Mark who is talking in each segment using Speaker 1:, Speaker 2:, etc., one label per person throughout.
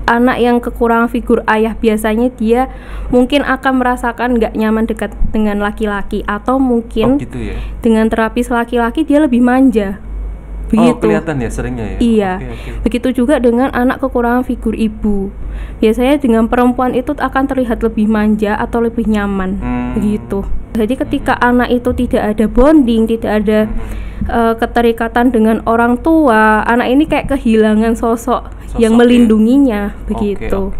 Speaker 1: anak yang kekurangan figur ayah biasanya dia mungkin akan merasakan nggak nyaman dekat dengan laki-laki, atau mungkin
Speaker 2: gitu ya?
Speaker 1: Dengan terapis laki-laki dia lebih manja. Begitu.
Speaker 2: Kelihatan ya seringnya ya?
Speaker 1: Iya. Begitu juga dengan anak kekurangan figur ibu. Biasanya dengan perempuan itu akan terlihat lebih manja atau lebih nyaman. Begitu. Jadi ketika anak itu tidak ada bonding, tidak ada keterikatan dengan orang tua, anak ini kayak kehilangan sosok yang melindunginya. Begitu.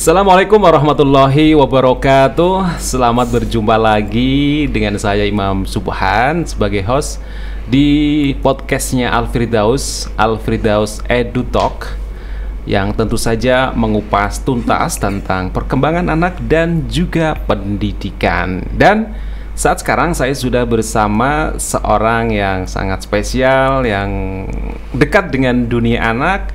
Speaker 2: Assalamualaikum warahmatullahi wabarakatuh. Selamat berjumpa lagi dengan saya Imam Subhan sebagai host di podcastnya Al-Firdaus Edu Talk, yang tentu saja mengupas tuntas tentang perkembangan anak dan juga pendidikan. Dan saat sekarang saya sudah bersama seorang yang sangat spesial, yang dekat dengan dunia anak,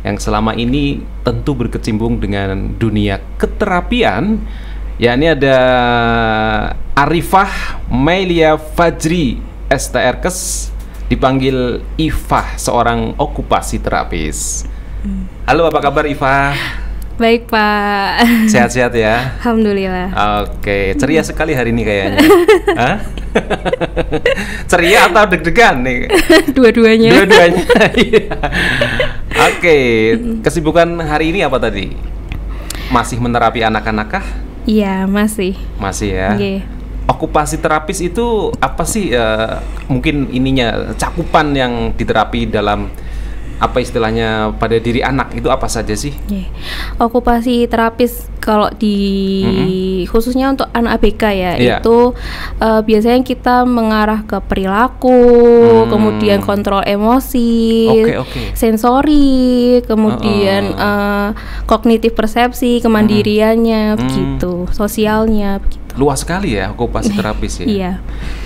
Speaker 2: yang selama ini tentu berkecimpung dengan dunia keterapian. Ya, ini ada Arifah Mailia Fajri STRKes, dipanggil Ifah, seorang okupasi terapis. Halo, apa kabar Ifah?
Speaker 1: Baik Pak.
Speaker 2: Sehat-sehat ya?
Speaker 1: Alhamdulillah.
Speaker 2: Oke, ceria sekali hari ini kayaknya. Hah? Ceria atau deg-degan nih?
Speaker 1: Dua-duanya.
Speaker 2: Iya. Oke, kesibukan hari ini apa tadi? Masih menerapi anak-anak kah?
Speaker 1: Iya, masih.
Speaker 2: Masih ya?
Speaker 1: Yeah.
Speaker 2: Okupasi terapis itu apa sih? Mungkin ininya cakupan yang diterapi dalam apa istilahnya pada diri anak itu apa saja sih?
Speaker 1: Okupasi terapis kalau di khususnya untuk anak ABK ya, itu biasanya kita mengarah ke perilaku, kemudian kontrol emosi, sensori, kemudian kognitif persepsi, kemandiriannya, begitu, sosialnya, begitu.
Speaker 2: Luas sekali ya okupasi terapis ya.
Speaker 1: Iya.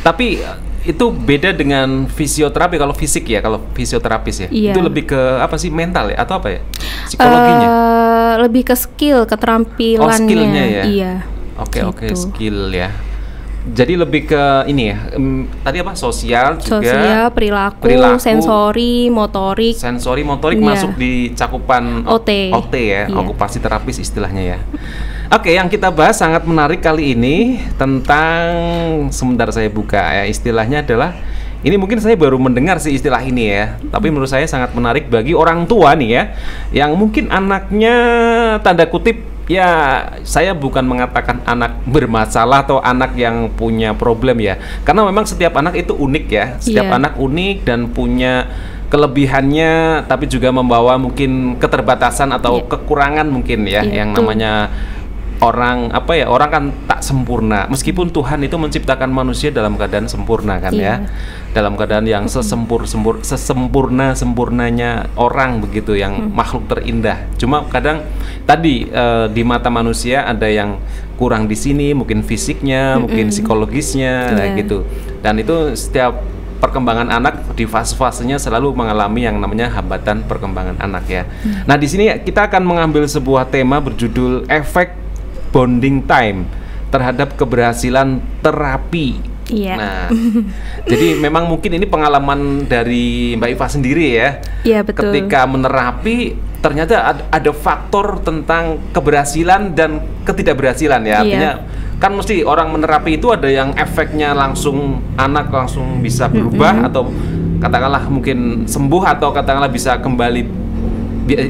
Speaker 2: Tapi itu beda dengan fisioterapi. Kalau fisik ya, kalau fisioterapis ya, itu lebih ke apa sih, mental ya atau apa ya, psikologinya?
Speaker 1: Lebih ke skill, keterampilannya.
Speaker 2: Skillnya ya.
Speaker 1: Iya.
Speaker 2: Oke, skill ya. Jadi lebih ke ini ya. Tadi apa? Sosial juga.
Speaker 1: Perilaku, sensori, motorik.
Speaker 2: Sensori, motorik masuk di cakupan OT ya, okupasi terapis istilahnya ya. Oke, yang kita bahas sangat menarik kali ini tentang, sebentar saya buka ya, istilahnya adalah, ini mungkin saya baru mendengar sih istilah ini ya, tapi menurut saya sangat menarik bagi orang tua nih ya, yang mungkin anaknya tanda kutip ya, saya bukan mengatakan anak bermasalah atau anak yang punya problem ya, karena memang setiap anak itu unik ya, setiap anak unik dan punya kelebihannya, tapi juga membawa mungkin keterbatasan atau kekurangan mungkin ya, yang namanya orang kan tak sempurna, meskipun Tuhan itu menciptakan manusia dalam keadaan sempurna kan ya, dalam keadaan yang sesempurnanya orang begitu, yang makhluk terindah. Cuma kadang tadi di mata manusia ada yang kurang di sini, mungkin fisiknya, mungkin psikologisnya gitu. Dan itu setiap perkembangan anak di fase-fasenya selalu mengalami yang namanya hambatan perkembangan anak ya. Nah, di sini kita akan mengambil sebuah tema berjudul efek bonding time terhadap keberhasilan terapi. Nah, jadi memang mungkin ini pengalaman dari Mbak Iva sendiri ya.
Speaker 1: Iya, betul.
Speaker 2: Ketika menerapi ternyata ada faktor tentang keberhasilan dan ketidakberhasilan ya. Artinya kan mesti orang menerapi itu ada yang efeknya langsung anak langsung bisa berubah, atau katakanlah mungkin sembuh, atau katakanlah bisa kembali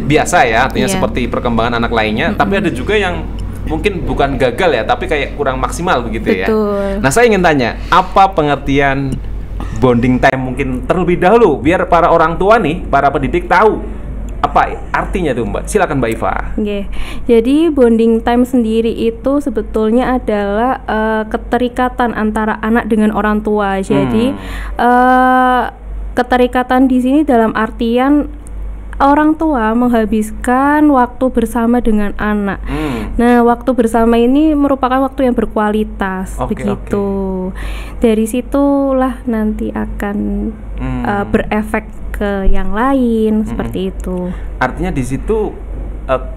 Speaker 2: biasa ya, artinya seperti perkembangan anak lainnya. Tapi ada juga yang mungkin bukan gagal ya, tapi kayak kurang maksimal begitu ya. Nah, saya ingin tanya, apa pengertian bonding time mungkin terlebih dahulu, biar para orang tua nih, para pendidik tahu apa artinya tuh Mbak. Silakan Mbak Iva.
Speaker 1: Jadi bonding time sendiri itu sebetulnya adalah keterikatan antara anak dengan orang tua. Jadi keterikatan di sini dalam artian orang tua menghabiskan waktu bersama dengan anak. Nah, waktu bersama ini merupakan waktu yang berkualitas, begitu. Dari situlah nanti akan berefek ke yang lain, seperti itu.
Speaker 2: Artinya di situ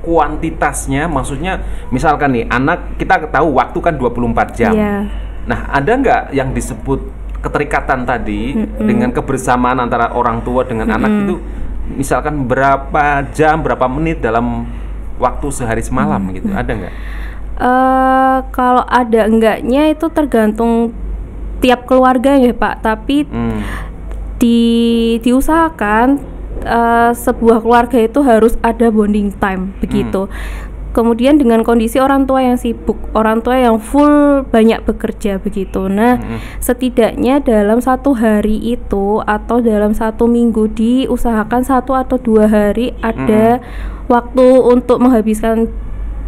Speaker 2: kuantitasnya, maksudnya misalkan nih anak kita tahu waktu kan 24 jam. Nah, ada nggak yang disebut keterikatan tadi dengan kebersamaan antara orang tua dengan anak itu, misalkan berapa jam, berapa menit dalam waktu sehari semalam gitu, ada nggak?
Speaker 1: Kalau ada enggaknya itu tergantung tiap keluarga ya Pak, tapi diusahakan sebuah keluarga itu harus ada bonding time begitu. Kemudian dengan kondisi orang tua yang sibuk, orang tua yang full banyak bekerja begitu. Nah, setidaknya dalam 1 hari itu atau dalam 1 minggu diusahakan 1 atau 2 hari ada waktu untuk menghabiskan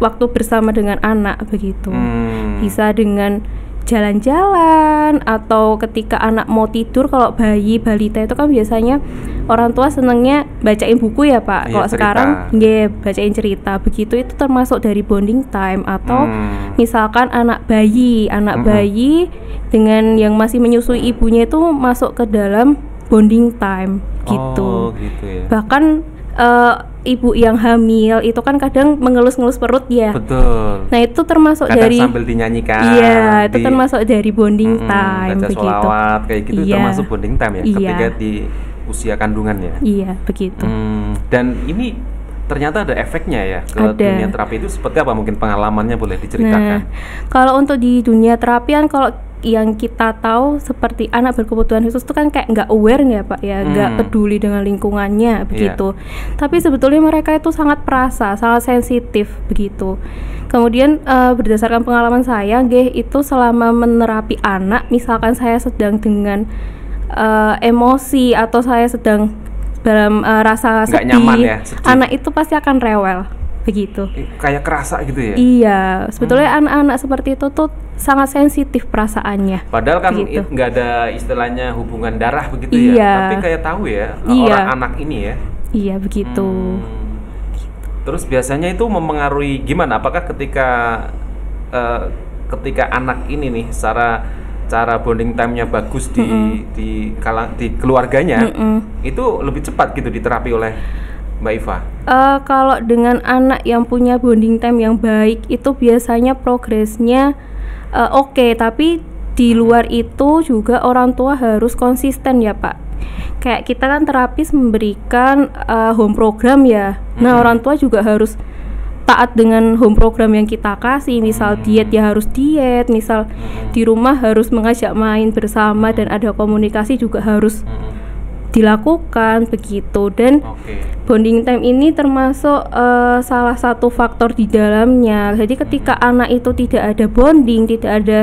Speaker 1: waktu bersama dengan anak begitu. Bisa dengan jalan-jalan atau ketika anak mau tidur. Kalau bayi balita itu kan biasanya orang tua senengnya bacain buku ya Pak. Kalau sekarang bacain cerita begitu, itu termasuk dari bonding time. Atau misalkan anak bayi dengan yang masih menyusui ibunya itu masuk ke dalam bonding time gitu.
Speaker 2: Ya.
Speaker 1: Bahkan ibu yang hamil itu kan kadang mengelus-ngelus perut ya.
Speaker 2: Betul.
Speaker 1: Nah, itu termasuk
Speaker 2: kadang
Speaker 1: dari
Speaker 2: sambil dinyanyikan.
Speaker 1: Iya, itu termasuk dari bonding time
Speaker 2: baca
Speaker 1: begitu.
Speaker 2: sholawat kayak gitu termasuk bonding time ya, ketika di usia kandungan ya.
Speaker 1: Iya, begitu.
Speaker 2: Dan ini ternyata ada efeknya ya ke dunia terapi itu, seperti apa mungkin pengalamannya, boleh diceritakan?
Speaker 1: Nah, kalau untuk di dunia terapi kan kalau yang kita tahu seperti anak berkebutuhan khusus itu kan kayak nggak aware ya Pak ya, nggak peduli dengan lingkungannya begitu. Tapi sebetulnya mereka itu sangat perasa, sangat sensitif begitu. Kemudian berdasarkan pengalaman saya, itu selama menerapi anak, misalkan saya sedang dengan emosi atau saya sedang dalam rasa sedih, nyaman ya, anak itu pasti akan rewel begitu.
Speaker 2: Kayak kerasa gitu ya?
Speaker 1: Iya, sebetulnya anak-anak seperti itu tuh sangat sensitif perasaannya.
Speaker 2: Padahal kan nggak ada istilahnya hubungan darah begitu ya, tapi kayak tahu ya orang anak ini ya.
Speaker 1: Iya, begitu.
Speaker 2: Terus biasanya itu mempengaruhi gimana? Apakah ketika anak ini nih cara bonding time-nya bagus di keluarganya, itu lebih cepat gitu diterapi oleh Mbak Iva?
Speaker 1: Kalau dengan anak yang punya bonding time yang baik itu biasanya progresnya oke, tapi di luar itu juga orang tua harus konsisten ya Pak. Kayak kita kan terapis memberikan home program ya. Nah, orang tua juga harus taat dengan home program yang kita kasih. Misal diet ya harus diet, misal di rumah harus mengajak main bersama dan ada komunikasi juga harus dilakukan begitu. Dan bonding time ini termasuk salah satu faktor di dalamnya. Jadi ketika anak itu tidak ada bonding, tidak ada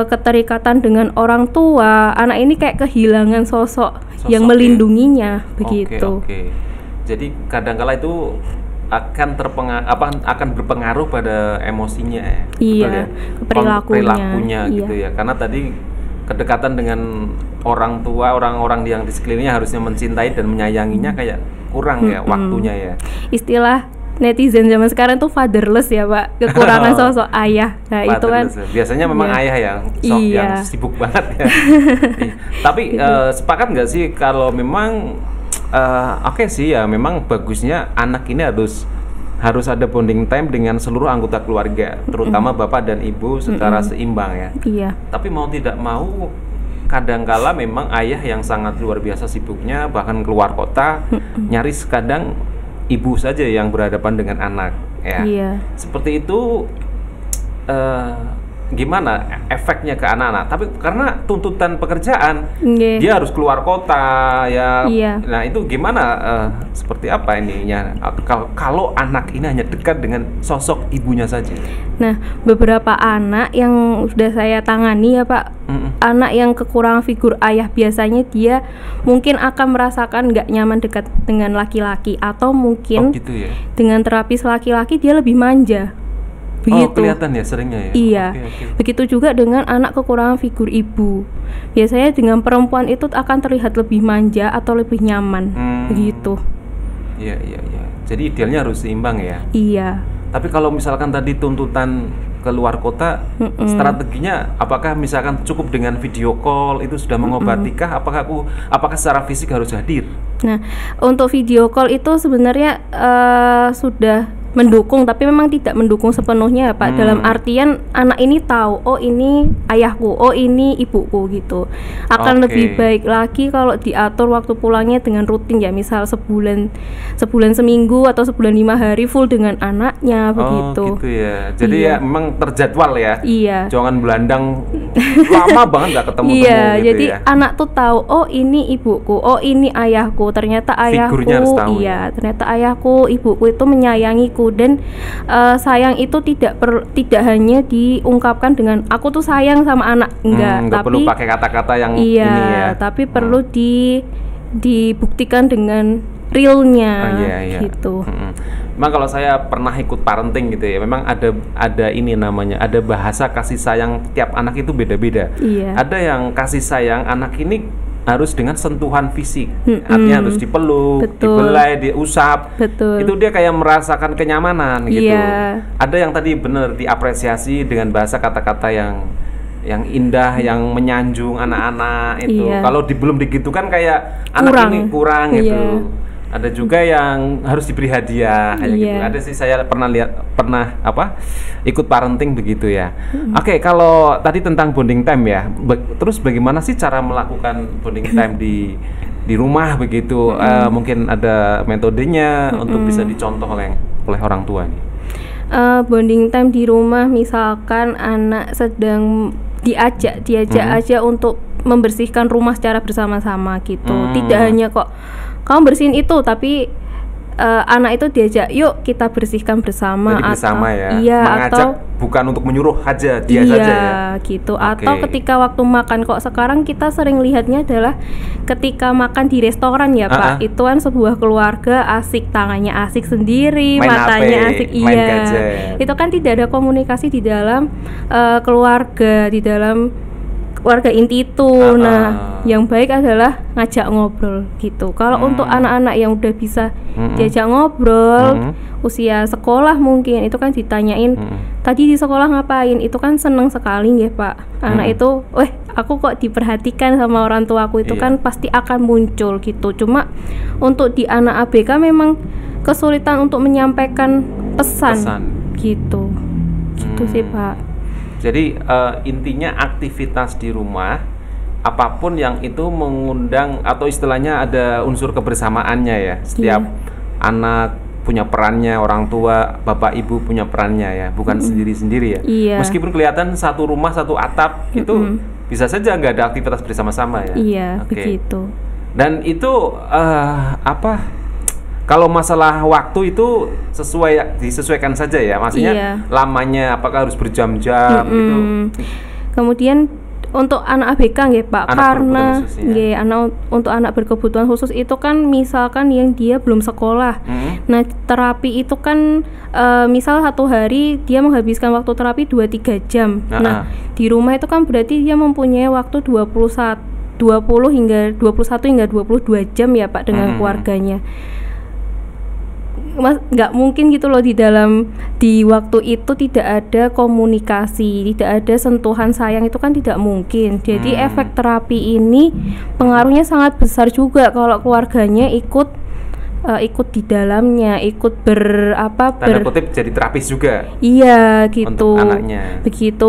Speaker 1: keterikatan dengan orang tua, anak ini kayak kehilangan sosok yang melindunginya begitu.
Speaker 2: Jadi kadang-kala itu akan berpengaruh pada emosinya ya.
Speaker 1: Iya,
Speaker 2: ya? Perilakunya gitu ya. Karena tadi kedekatan dengan orang tua, orang-orang yang di sekelilingnya harusnya mencintai dan menyayanginya kayak kurang ya waktunya ya.
Speaker 1: Istilah netizen zaman sekarang tuh fatherless ya Pak, kekurangan sosok ayah. Nah itu kan
Speaker 2: biasanya memang ayah yang yang sibuk banget ya. Tapi sepakat nggak sih kalau memang sih ya, memang bagusnya anak ini harus ada bonding time dengan seluruh anggota keluarga, terutama bapak dan ibu secara seimbang ya.
Speaker 1: Iya.
Speaker 2: Tapi mau tidak mau, kadangkala memang ayah yang sangat luar biasa sibuknya, bahkan keluar kota, nyaris kadang ibu saja yang berhadapan dengan anak ya.
Speaker 1: Iya.
Speaker 2: Seperti itu gimana efeknya ke anak-anak? Tapi karena tuntutan pekerjaan, dia harus keluar kota ya. Nah itu gimana? Seperti apa ininya? Kalau anak ini hanya dekat dengan sosok ibunya saja.
Speaker 1: Nah, beberapa anak yang sudah saya tangani ya Pak, anak yang kekurangan figur ayah, biasanya dia mungkin akan merasakan nggak nyaman dekat dengan laki-laki, atau mungkin
Speaker 2: gitu ya?
Speaker 1: Dengan terapis laki-laki dia lebih manja. Begitu.
Speaker 2: Kelihatan ya seringnya ya.
Speaker 1: Iya. Begitu juga dengan anak kekurangan figur ibu. Biasanya dengan perempuan itu akan terlihat lebih manja atau lebih nyaman. Begitu.
Speaker 2: Iya. Jadi idealnya harus seimbang ya.
Speaker 1: Iya.
Speaker 2: Tapi kalau misalkan tadi tuntutan ke luar kota, strateginya apakah misalkan cukup dengan video call itu sudah mengobatikah? Apakah secara fisik harus hadir?
Speaker 1: Nah, untuk video call itu sebenarnya sudah mendukung, tapi memang tidak mendukung sepenuhnya Pak. Dalam artian anak ini tahu, oh ini ayahku, oh ini ibuku gitu. Akan lebih baik lagi kalau diatur waktu pulangnya dengan rutin ya, misal sebulan seminggu atau sebulan 5 hari full dengan anaknya begitu.
Speaker 2: Oh gitu ya. Jadi ya memang terjadwal ya.
Speaker 1: Iya.
Speaker 2: Jangan belandang lama banget gak ketemu
Speaker 1: gitu jadi
Speaker 2: ya.
Speaker 1: Anak tuh tahu, oh ini ibuku, oh ini ayahku. Ternyata ayahku, ternyata ayahku, ibuku itu menyayangiku. Dan sayang itu tidak hanya diungkapkan dengan aku tuh sayang sama anak, enggak, tapi
Speaker 2: perlu pakai kata-kata yang ini ya.
Speaker 1: Tapi perlu dibuktikan dengan realnya gitu.
Speaker 2: Memang kalau saya pernah ikut parenting gitu ya, memang ada ini namanya, ada bahasa kasih sayang tiap anak itu beda-beda. Ada yang kasih sayang anak ini harus dengan sentuhan fisik, artinya harus dipeluk, dibelai, diusap. Itu dia kayak merasakan kenyamanan gitu. Ada yang tadi benar diapresiasi dengan bahasa kata-kata yang indah, yang menyanjung anak-anak itu. Kalau belum digitukan kayak anak ini kurang gitu. Ada juga yang harus diberi hadiah kayak gitu. Ada sih, saya pernah ikut parenting begitu ya. Oke, kalau tadi tentang bonding time ya. Terus bagaimana sih cara melakukan bonding time di rumah begitu? Mungkin ada metodenya untuk bisa dicontoh oleh orang tua nih.
Speaker 1: Bonding time di rumah, misalkan anak sedang diajak aja untuk membersihkan rumah secara bersama-sama gitu. Tidak hanya kok kamu bersihin itu, tapi anak itu diajak, yuk kita bersihkan bersama.
Speaker 2: Jadi bersama
Speaker 1: atau,
Speaker 2: ya. Mengajak atau, bukan untuk menyuruh aja dia saja ya.
Speaker 1: Gitu. Atau ketika waktu makan, kok sekarang kita sering lihatnya adalah ketika makan di restoran ya Pak, itu kan sebuah keluarga asik, tangannya asik sendiri, matanya asik, itu kan tidak ada komunikasi di dalam keluarga, di dalam keluarga inti itu. Nah, yang baik adalah ngajak ngobrol gitu. Kalau untuk anak-anak yang udah bisa diajak ngobrol, usia sekolah mungkin itu kan ditanyain, tadi di sekolah ngapain? Itu kan seneng sekali ya Pak. Anak itu, aku kok diperhatikan sama orang tuaku, itu kan pasti akan muncul gitu. Cuma untuk di anak ABK memang kesulitan untuk menyampaikan pesan. Gitu. Gitu sih Pak.
Speaker 2: Jadi intinya aktivitas di rumah apapun yang itu mengundang atau istilahnya ada unsur kebersamaannya ya. Setiap anak punya perannya, orang tua, bapak ibu punya perannya ya, bukan sendiri-sendiri ya. Meskipun kelihatan satu rumah satu atap itu bisa saja nggak ada aktivitas bersama-sama ya.
Speaker 1: Begitu.
Speaker 2: Dan itu kalau masalah waktu itu disesuaikan saja ya, maksudnya lamanya apakah harus berjam-jam gitu.
Speaker 1: Kemudian untuk anak ABK nggih Pak, karena untuk anak berkebutuhan khusus itu kan misalkan yang dia belum sekolah. Nah, terapi itu kan misal satu hari dia menghabiskan waktu terapi 2-3 jam. Nah, di rumah itu kan berarti dia mempunyai waktu 21 hingga 22 jam ya Pak dengan keluarganya. Nggak mungkin gitu loh di waktu itu tidak ada komunikasi, tidak ada sentuhan sayang, itu kan tidak mungkin. Jadi efek terapi ini pengaruhnya sangat besar juga kalau keluarganya ikut di dalamnya, ikut
Speaker 2: tanda kutip jadi terapis juga.
Speaker 1: Iya gitu.
Speaker 2: Untuk anaknya.
Speaker 1: Begitu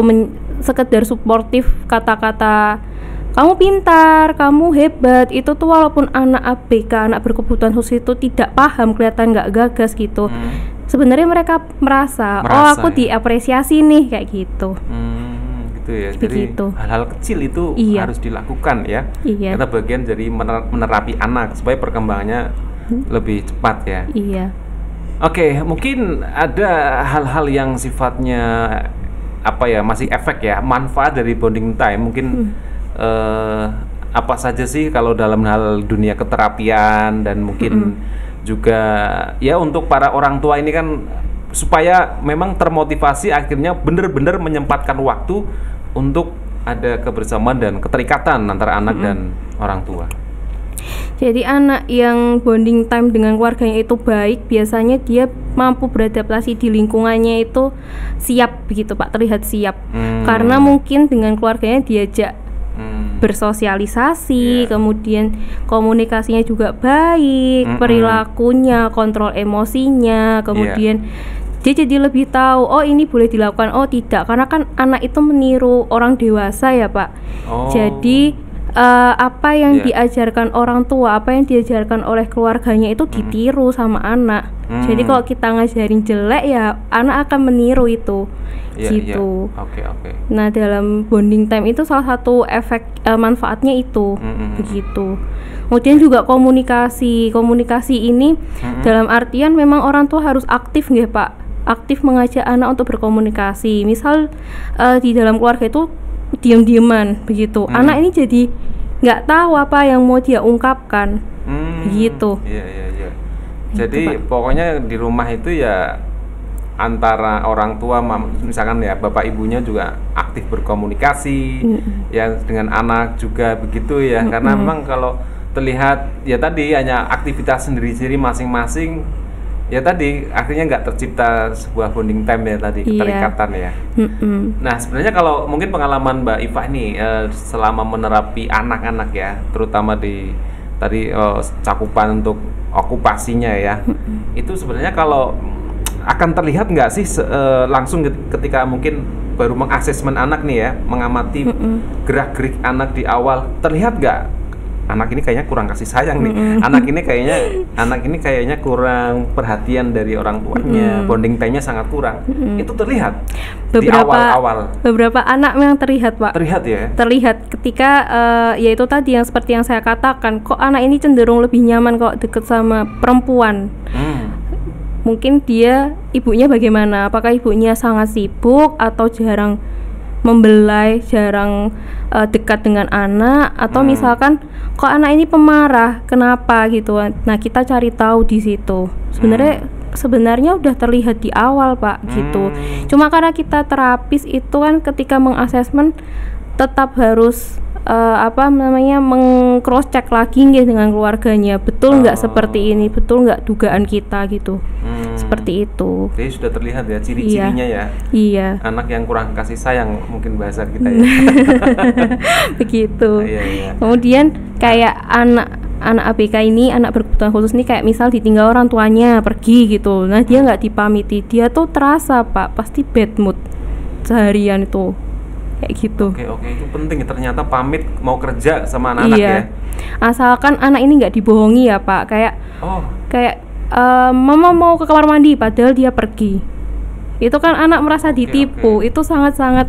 Speaker 1: sekedar suportif, kata-kata kamu pintar, kamu hebat, itu tuh walaupun anak ABK, anak berkebutuhan khusus itu tidak paham, kelihatan nggak gagas gitu. Sebenarnya mereka merasa aku diapresiasi nih, kayak gitu.
Speaker 2: Gitu ya. Jadi hal-hal kecil itu harus dilakukan ya. Karena bagian dari menerapi anak supaya perkembangannya lebih cepat ya. Oke, mungkin ada hal-hal yang sifatnya masih efek ya, manfaat dari bonding time mungkin. Apa saja sih kalau dalam hal dunia keterapian, dan mungkin juga ya untuk para orang tua ini kan supaya memang termotivasi akhirnya benar-benar menyempatkan waktu untuk ada kebersamaan dan keterikatan antara anak dan orang tua.
Speaker 1: Jadi anak yang bonding time dengan keluarganya itu baik, biasanya dia mampu beradaptasi di lingkungannya itu siap begitu Pak, terlihat siap. Karena mungkin dengan keluarganya diajak bersosialisasi, kemudian komunikasinya juga baik, perilakunya, kontrol emosinya, kemudian dia jadi lebih tahu, oh ini boleh dilakukan, oh tidak, karena kan anak itu meniru orang dewasa ya Pak. Jadi apa yang diajarkan orang tua, apa yang diajarkan oleh keluarganya itu ditiru sama anak. Jadi kalau kita ngajarin jelek ya anak akan meniru itu. Gitu.
Speaker 2: Oke.
Speaker 1: Nah dalam bonding time itu salah satu efek manfaatnya itu, begitu. Kemudian juga komunikasi ini dalam artian memang orang tua harus aktif nggih Pak, aktif mengajak anak untuk berkomunikasi. Misal di dalam keluarga itu diam-diaman begitu, anak ini jadi nggak tahu apa yang mau dia ungkapkan, begitu.
Speaker 2: Iya. Jadi gitu, pokoknya di rumah itu ya antara orang tua, misalkan ya bapak ibunya juga aktif berkomunikasi, ya dengan anak juga begitu ya, karena memang kalau terlihat ya tadi hanya aktivitas sendiri-sendiri masing-masing, ya tadi akhirnya nggak tercipta sebuah bonding time ya tadi, keterikatan ya. Nah sebenarnya kalau mungkin pengalaman Mbak Iva nih selama menerapi anak-anak ya, terutama di tadi cakupan untuk okupasinya ya, itu sebenarnya kalau akan terlihat nggak sih langsung ketika mungkin baru mengasesmen anak nih ya, mengamati gerak-gerik anak di awal, terlihat nggak anak ini kayaknya kurang kasih sayang nih, anak ini kayaknya kurang perhatian dari orang tuanya, bonding time-nya sangat kurang, itu terlihat di awal-awal.
Speaker 1: Beberapa anak memang terlihat Pak.
Speaker 2: Terlihat ya.
Speaker 1: Terlihat ketika ya itu tadi yang seperti yang saya katakan, kok anak ini cenderung lebih nyaman kok deket sama perempuan. Mungkin dia ibunya bagaimana? Apakah ibunya sangat sibuk atau jarang membelai, jarang dekat dengan anak, atau misalkan kok anak ini pemarah, kenapa gitu. Nah kita cari tahu di situ. Sebenarnya udah terlihat di awal Pak gitu. Cuma karena kita terapis itu kan ketika mengasesmen tetap harus meng-cross check lagi nggih dengan keluarganya, betul nggak seperti ini, betul nggak dugaan kita gitu. Seperti itu.
Speaker 2: Jadi sudah terlihat ya ciri-cirinya ya.
Speaker 1: Iya.
Speaker 2: Anak yang kurang kasih sayang mungkin bahasa kita ya.
Speaker 1: Begitu.
Speaker 2: Iya.
Speaker 1: Kemudian kayak anak ABK ini, anak berkebutuhan khusus ini, kayak misal ditinggal orang tuanya pergi gitu. Nah dia nggak dipamiti, dia tuh terasa Pak pasti bad mood seharian itu. Kayak gitu.
Speaker 2: Oke, itu penting ternyata pamit mau kerja sama anak-anak ya.
Speaker 1: Asalkan anak ini nggak dibohongi ya Pak, kayak mama mau ke kamar mandi padahal dia pergi. Itu kan anak merasa ditipu. Itu sangat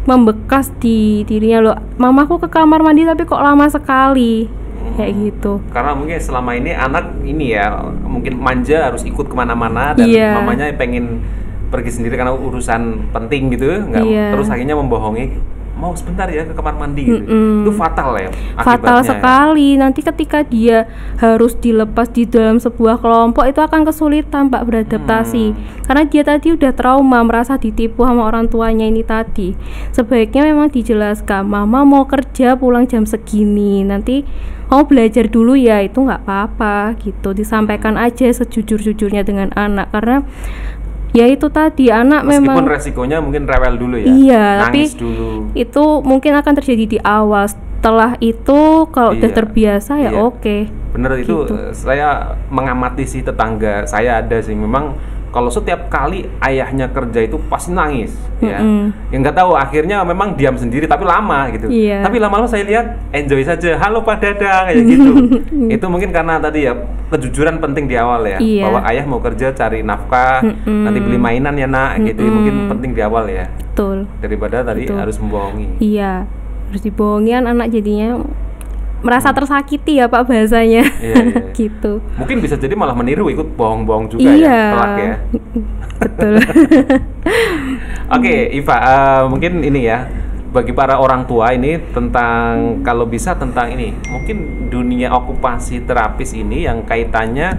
Speaker 1: membekas di dirinya loh. Mamaku ke kamar mandi tapi kok lama sekali. Kayak gitu.
Speaker 2: Karena mungkin selama ini anak ini ya mungkin manja harus ikut kemana-mana dan mamanya pengen pergi sendiri karena urusan penting gitu, terus akhirnya membohongi mau sebentar ya ke kamar mandi gitu. Itu fatal ya akibatnya.
Speaker 1: Fatal sekali. Nanti ketika dia harus dilepas di dalam sebuah kelompok itu akan kesulitan Pak beradaptasi. Karena dia tadi udah trauma, merasa ditipu sama orang tuanya ini tadi. Sebaiknya memang dijelaskan, mama mau kerja pulang jam segini, nanti mau belajar dulu ya, itu nggak apa-apa gitu. Disampaikan aja sejujur-jujurnya dengan anak, karena ya itu tadi anak
Speaker 2: meskipun resikonya mungkin rewel dulu ya,
Speaker 1: tapi
Speaker 2: nangis dulu.
Speaker 1: Itu mungkin akan terjadi di awal. Setelah itu kalau udah terbiasa ya oke.
Speaker 2: Bener gitu. Itu saya mengamati sih tetangga saya ada sih memang kalau setiap kali ayahnya kerja itu pasti nangis ya. Yang nggak tahu akhirnya memang diam sendiri tapi lama gitu. Tapi lama-lama saya lihat enjoy saja, halo Pak Dada kayak gitu. Itu mungkin karena tadi ya kejujuran penting di awal ya, bahwa ayah mau kerja cari nafkah, nanti beli mainan ya nak gitu. Mungkin penting di awal ya.
Speaker 1: Betul.
Speaker 2: Daripada tadi harus membohongi.
Speaker 1: Iya, harus dibohongi anak jadinya merasa tersakiti ya Pak bahasanya. Gitu.
Speaker 2: Mungkin bisa jadi malah meniru, ikut bohong-bohong juga ya, pelak ya.
Speaker 1: Betul.
Speaker 2: Oke, Iva, mungkin ini ya bagi para orang tua ini tentang kalau bisa tentang ini mungkin dunia okupasi terapis ini yang kaitannya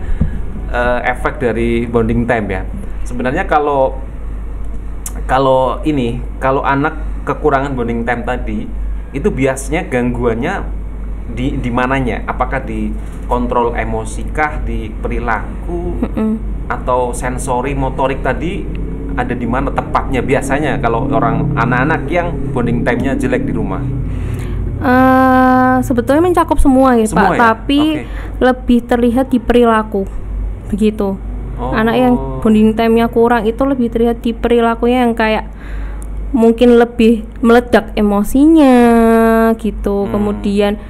Speaker 2: efek dari bonding time ya. Sebenarnya kalau anak kekurangan bonding time tadi itu biasanya gangguannya di mananya? Apakah di kontrol emosikah, di perilaku, atau sensori motorik tadi ada di mana tepatnya biasanya kalau orang anak-anak yang bonding time-nya jelek di rumah?
Speaker 1: Sebetulnya mencakup semua ya Pak, tapi lebih terlihat di perilaku begitu. Anak yang bonding time-nya kurang itu lebih terlihat di perilakunya yang kayak mungkin lebih meledak emosinya gitu. Kemudian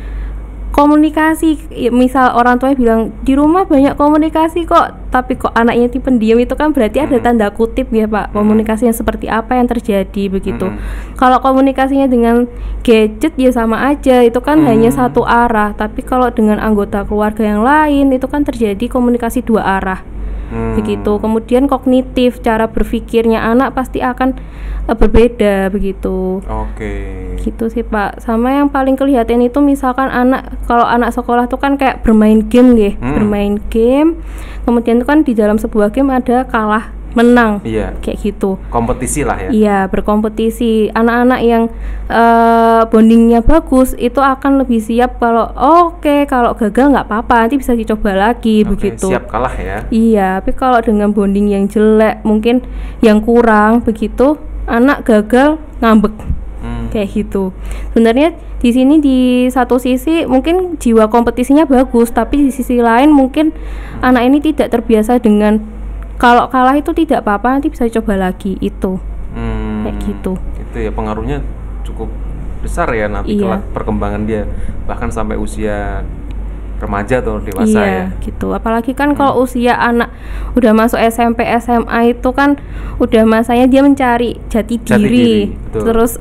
Speaker 1: komunikasi, misal orang tua bilang di rumah banyak komunikasi kok, tapi kok anaknya tipe pendiam, itu kan berarti ada tanda kutip ya Pak, komunikasinya seperti apa yang terjadi begitu. Kalau komunikasinya dengan gadget ya sama aja, itu kan hanya satu arah, tapi kalau dengan anggota keluarga yang lain itu kan terjadi komunikasi dua arah. Begitu. Kemudian kognitif, cara berpikirnya anak pasti akan berbeda begitu. Gitu sih Pak. Sama yang paling kelihatan itu misalkan kalau anak sekolah tuh kan kayak bermain game nggih, bermain game. Kemudian itu kan di dalam sebuah game ada kalah menang, kayak gitu.
Speaker 2: Kompetisi lah ya.
Speaker 1: Iya, berkompetisi. Anak-anak yang bondingnya bagus itu akan lebih siap kalau kalau gagal nggak apa-apa, nanti bisa dicoba lagi begitu.
Speaker 2: Siap kalah ya.
Speaker 1: Iya, tapi kalau dengan bonding yang jelek, mungkin yang kurang begitu, anak gagal ngambek, kayak gitu. Sebenarnya di sini di satu sisi mungkin jiwa kompetisinya bagus, tapi di sisi lain mungkin anak ini tidak terbiasa dengan kalau kalah itu tidak apa-apa, nanti bisa coba lagi itu. Kayak gitu.
Speaker 2: Itu ya pengaruhnya cukup besar ya nanti kelak perkembangan dia, bahkan sampai usia remaja atau dewasa ya.
Speaker 1: Gitu. Apalagi kan kalau usia anak udah masuk SMP, SMA itu kan udah masanya dia mencari jati diri. Terus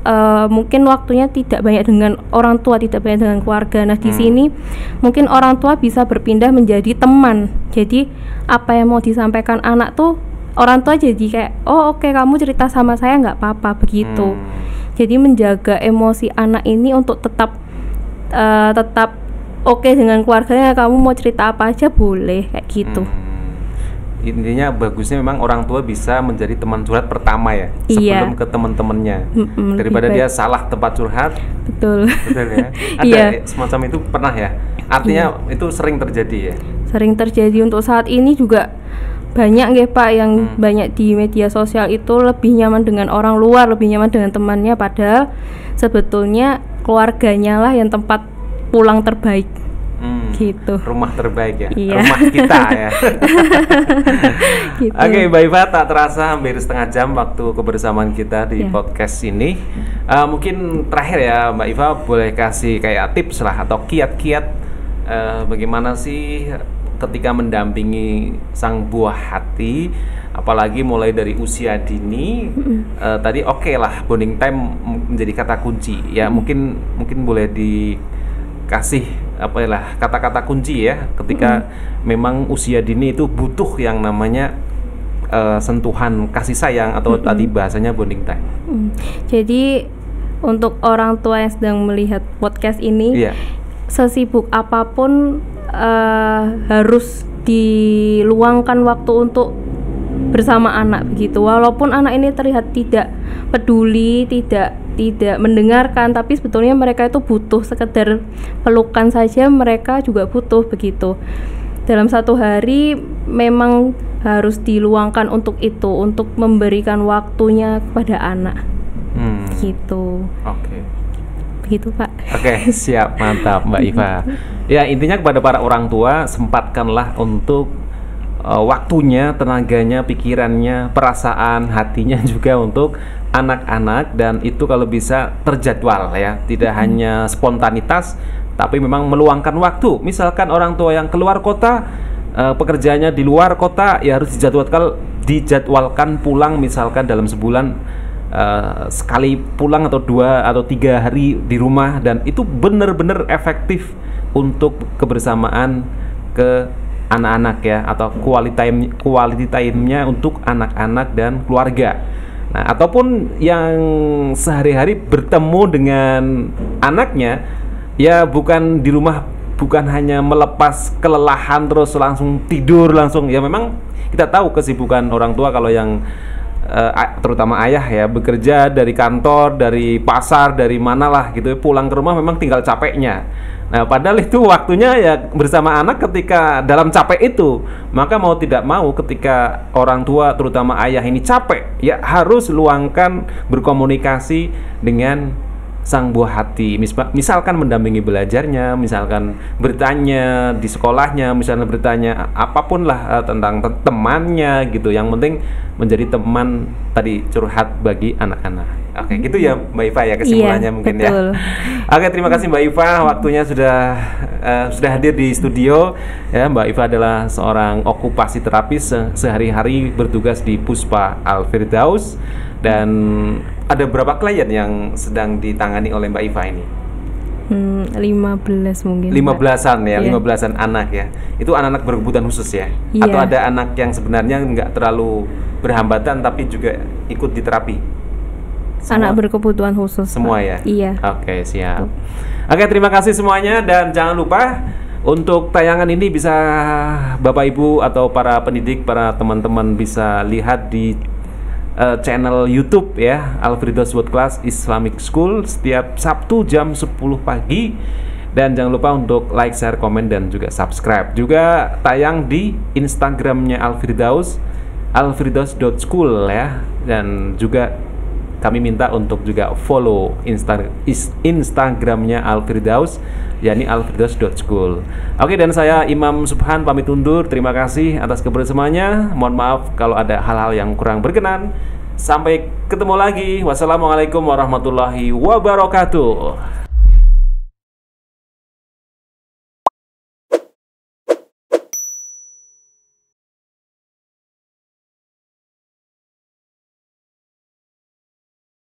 Speaker 1: mungkin waktunya tidak banyak dengan orang tua, tidak banyak dengan keluarga. Nah, di sini mungkin orang tua bisa berpindah menjadi teman. Jadi apa yang mau disampaikan anak tuh orang tua jadi kayak kamu cerita sama saya nggak apa-apa begitu. Jadi menjaga emosi anak ini untuk tetap dengan keluarganya, kamu mau cerita apa aja boleh kayak gitu.
Speaker 2: Intinya bagusnya memang orang tua bisa menjadi teman curhat pertama ya, sebelum ke teman-temannya, daripada dia salah tempat curhat. Betul ya. Ada semacam itu pernah ya. Artinya itu sering terjadi ya. Sering terjadi
Speaker 1: untuk saat ini juga banyak ya Pak, yang banyak di media sosial itu lebih nyaman dengan orang luar, lebih nyaman dengan temannya, padahal sebetulnya keluarganya lah yang tempat pulang terbaik. Gitu.
Speaker 2: Rumah terbaik ya. Rumah kita ya. Gitu. Oke, Mbak Iva, tak terasa hampir setengah jam waktu kebersamaan kita di podcast ini. Mungkin terakhir ya Mbak Iva, boleh kasih kayak tips lah atau kiat-kiat bagaimana sih ketika mendampingi sang buah hati, apalagi mulai dari usia dini. Tadi lah bonding time menjadi kata kunci ya. Mungkin boleh dikasih kata-kata kunci ya ketika memang usia dini itu butuh yang namanya sentuhan kasih sayang atau tadi bahasanya bonding time.
Speaker 1: Jadi untuk orang tua yang sedang melihat podcast ini, sesibuk apapun harus diluangkan waktu untuk bersama anak begitu. Walaupun anak ini terlihat tidak peduli, tidak mendengarkan, tapi sebetulnya mereka itu butuh sekedar pelukan saja, mereka juga butuh begitu. Dalam satu hari memang harus diluangkan untuk itu, untuk memberikan waktunya kepada anak. Gitu. Begitu Pak.
Speaker 2: Siap, mantap Mbak Iva. Ya, intinya kepada para orang tua, sempatkanlah untuk waktunya, tenaganya, pikirannya, perasaan, hatinya juga untuk anak-anak, dan itu kalau bisa terjadwal ya, tidak hanya spontanitas, tapi memang meluangkan waktu. Misalkan orang tua yang keluar kota, pekerjaannya di luar kota, ya harus dijadwalkan pulang misalkan dalam sebulan sekali pulang atau 2 atau 3 hari di rumah, dan itu benar-benar efektif untuk kebersamaan ke anak-anak ya, atau quality time-nya untuk anak-anak dan keluarga. Nah, ataupun yang sehari-hari bertemu dengan anaknya ya, bukan di rumah, bukan hanya melepas kelelahan terus langsung tidur langsung ya. Memang kita tahu kesibukan orang tua, kalau yang terutama ayah ya, bekerja dari kantor, dari pasar, dari mana lah gitu, pulang ke rumah memang tinggal capeknya. Nah, padahal itu waktunya ya bersama anak ketika dalam capek itu. Maka mau tidak mau ketika orang tua terutama ayah ini capek, ya harus luangkan berkomunikasi dengan sang buah hati. Misalkan mendampingi belajarnya, misalkan bertanya di sekolahnya, misalnya bertanya apapun lah tentang temannya gitu. Yang penting menjadi teman tadi curhat bagi anak-anak. Oke, gitu ya Mbak Iva ya kesimpulannya mungkin betul. Ya. Oke, terima kasih Mbak Iva, waktunya sudah hadir di studio. Ya, Mbak Iva adalah seorang okupasi terapis sehari-hari bertugas di Puspa Al-Firdaus. Dan ada berapa klien yang sedang ditangani oleh Mbak Iva ini?
Speaker 1: 15 mungkin.
Speaker 2: 15-an ya, 15-an anak ya. Itu anak-anak berkebutuhan khusus ya? Atau ada anak yang sebenarnya nggak terlalu berhambatan tapi juga ikut di terapi?
Speaker 1: Semua? Anak berkebutuhan khusus.
Speaker 2: Semua ya?
Speaker 1: Iya.
Speaker 2: Oke, siap. Oke, terima kasih semuanya dan jangan lupa untuk tayangan ini bisa Bapak Ibu atau para pendidik, para teman-teman bisa lihat di channel YouTube ya, Al-Firdaus World Class Islamic School setiap Sabtu jam 10 pagi. Dan jangan lupa untuk like, share, komen dan juga subscribe. Juga tayang di Instagramnya Al-Firdaus, alfirdaus.school ya. Dan juga kami minta untuk juga follow Instagramnya Al-Firdaus, yakni alfirdaus.school. Oke, dan saya Imam Subhan pamit undur. Terima kasih atas kebersamaannya. Mohon maaf kalau ada hal-hal yang kurang berkenan. Sampai ketemu lagi. Wassalamualaikum warahmatullahi wabarakatuh.